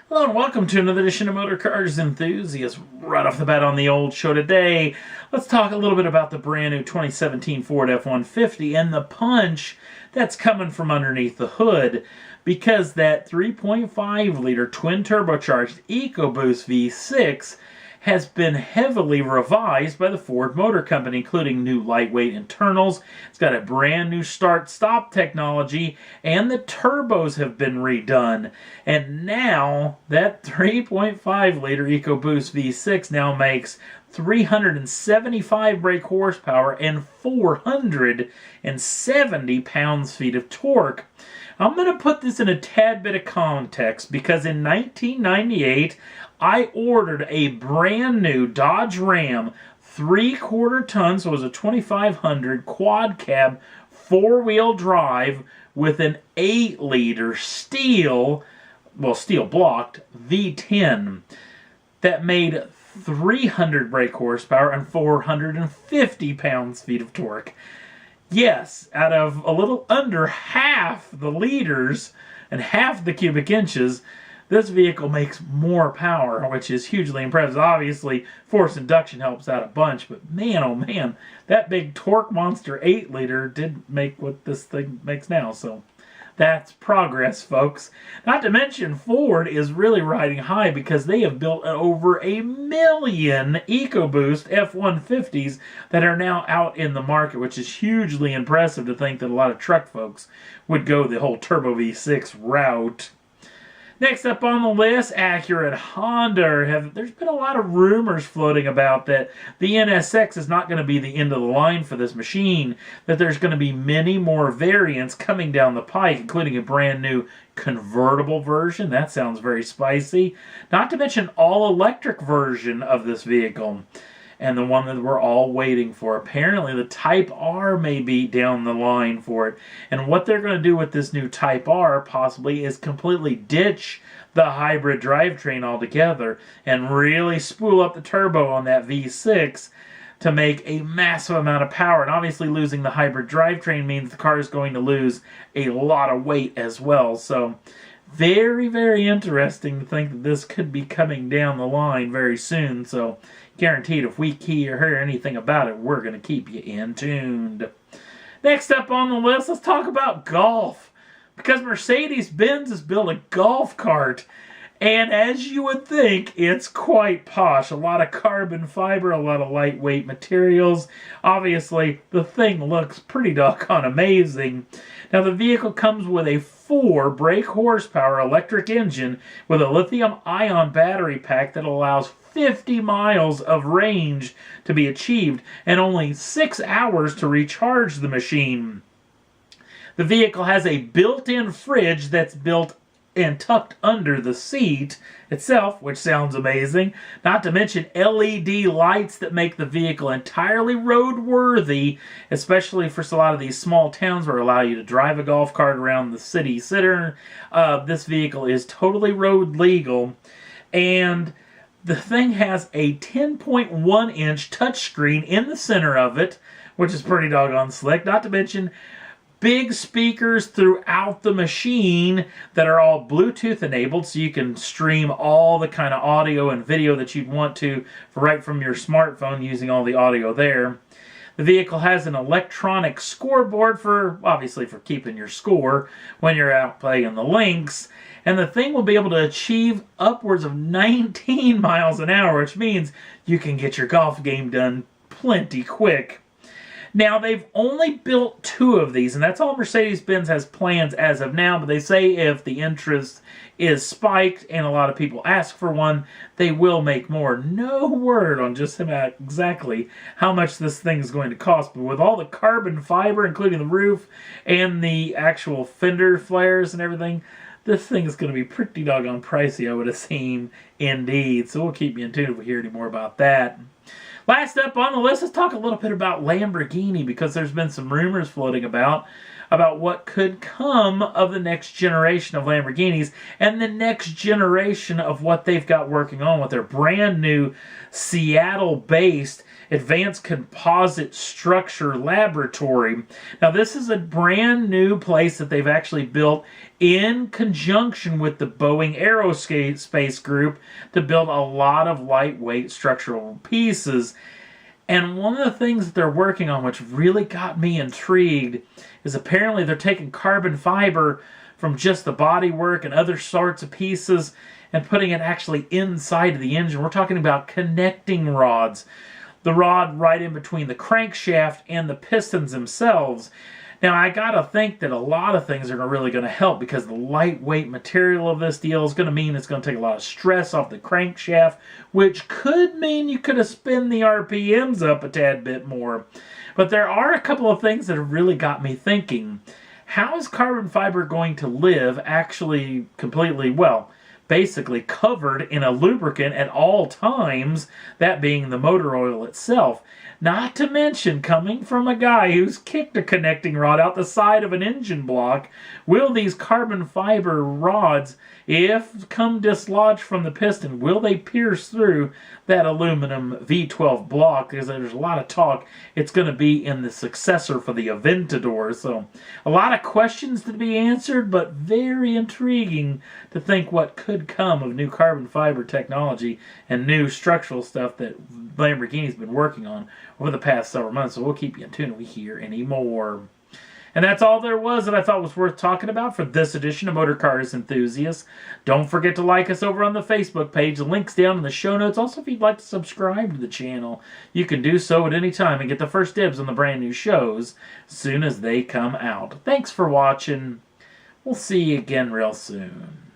Hello and welcome to another edition of Motor Cars Enthusiasts. Right off the bat on the old show today, let's talk a little bit about the brand new 2017 Ford F-150 and the punch that's coming from underneath the hood, because that 3.5-liter twin turbocharged EcoBoost V6 has been heavily revised by the Ford Motor Company, including new lightweight internals. It's got a brand new start-stop technology, and the turbos have been redone. And now, that 3.5-liter EcoBoost V6 now makes 375 brake horsepower and 470 pounds-feet of torque. I'm going to put this in a tad bit of context, because in 1998, I ordered a brand new Dodge Ram 3/4 ton, so it was a 2500 quad cab 4-wheel drive with an 8-liter steel blocked V10 that made 300 brake horsepower and 450 pounds-feet of torque. Yes, out of a little under half the liters and half the cubic inches, this vehicle makes more power, which is hugely impressive. Obviously, forced induction helps out a bunch, but man, oh man, that big torque monster 8-liter did make what this thing makes now, so that's progress, folks. Not to mention, Ford is really riding high because they have built over 1 million EcoBoost F-150s that are now out in the market, which is hugely impressive to think that a lot of truck folks would go the whole turbo V6 route. Next up on the list, Acura and Honda. There's been a lot of rumors floating about that the NSX is not going to be the end of the line for this machine, that there's going to be many more variants coming down the pike, including a brand new convertible version. That sounds very spicy. Not to mention all-electric version of this vehicle, and the one that we're all waiting for. Apparently, the Type R may be down the line for it. And what they're going to do with this new Type R, possibly, is completely ditch the hybrid drivetrain altogether and really spool up the turbo on that V6 to make a massive amount of power. And obviously, losing the hybrid drivetrain means the car is going to lose a lot of weight as well. So, very, very interesting to think that this could be coming down the line very soon. So, guaranteed, if we hear anything about it, we're going to keep you in tuned. Next up on the list, let's talk about golf. Because Mercedes-Benz has built a golf cart, and as you would think, it's quite posh. A lot of carbon fiber, a lot of lightweight materials. Obviously, the thing looks pretty doggone amazing. Now, the vehicle comes with a 4 brake horsepower electric engine with a lithium-ion battery pack that allows 50 miles of range to be achieved and only 6 hours to recharge the machine. The vehicle has a built-in fridge that's built and tucked under the seat itself, which sounds amazing. Not to mention LED lights that make the vehicle entirely roadworthy, especially for a lot of these small towns where allow you to drive a golf cart around the city center. This vehicle is totally road legal, and the thing has a 10.1-inch touchscreen in the center of it, which is pretty doggone slick. Not to mention big speakers throughout the machine that are all Bluetooth enabled, so you can stream all the kind of audio and video that you'd want to right from your smartphone using all the audio there. The vehicle has an electronic scoreboard obviously for keeping your score when you're out playing the links. And the thing will be able to achieve upwards of 19 miles an hour, which means you can get your golf game done plenty quick. Now, they've only built 2 of these, and that's all Mercedes-Benz has plans as of now, but they say if the interest is spiked and a lot of people ask for one, they will make more. No word on just about exactly how much this thing is going to cost, but with all the carbon fiber, including the roof and the actual fender flares and everything, this thing is going to be pretty doggone pricey, I would assume, indeed. So we'll keep you in tune if we hear any more about that. Last up on the list, let's talk a little bit about Lamborghini, because there's been some rumors floating about what could come of the next generation of Lamborghinis and the next generation of what they've got working on with their brand new Seattle-based Advanced Composite Structure Laboratory. Now, this is a brand new place that they've actually built in conjunction with the Boeing Aerospace Group to build a lot of lightweight structural pieces. And one of the things that they're working on, which really got me intrigued, is apparently they're taking carbon fiber from just the bodywork and other sorts of pieces and putting it actually inside of the engine. We're talking about connecting rods. The rod right in between the crankshaft and the pistons themselves. Now, I gotta think that a lot of things are really going to help, because the lightweight material of this deal is going to mean it's going to take a lot of stress off the crankshaft, which could mean you could have spin the RPMs up a tad bit more. But there are a couple of things that have really got me thinking. How is carbon fiber going to live actually completely, well, basically covered in a lubricant at all times, that being the motor oil itself? Not to mention, coming from a guy who's kicked a connecting rod out the side of an engine block, will these carbon fiber rods, if come dislodged from the piston, will they pierce through that aluminum V12 block? Because there's a lot of talk it's going to be in the successor for the Aventador. So a lot of questions to be answered, but very intriguing to think what could come of new carbon fiber technology and new structural stuff that Lamborghini's been working on over the past several months. So we'll keep you in tune if we hear any more. And that's all there was that I thought was worth talking about for this edition of Motor Cars Enthusiasts. Don't forget to like us over on the Facebook page. The link's down in the show notes. Also, if you'd like to subscribe to the channel, you can do so at any time and get the first dibs on the brand new shows as soon as they come out. Thanks for watching. We'll see you again real soon.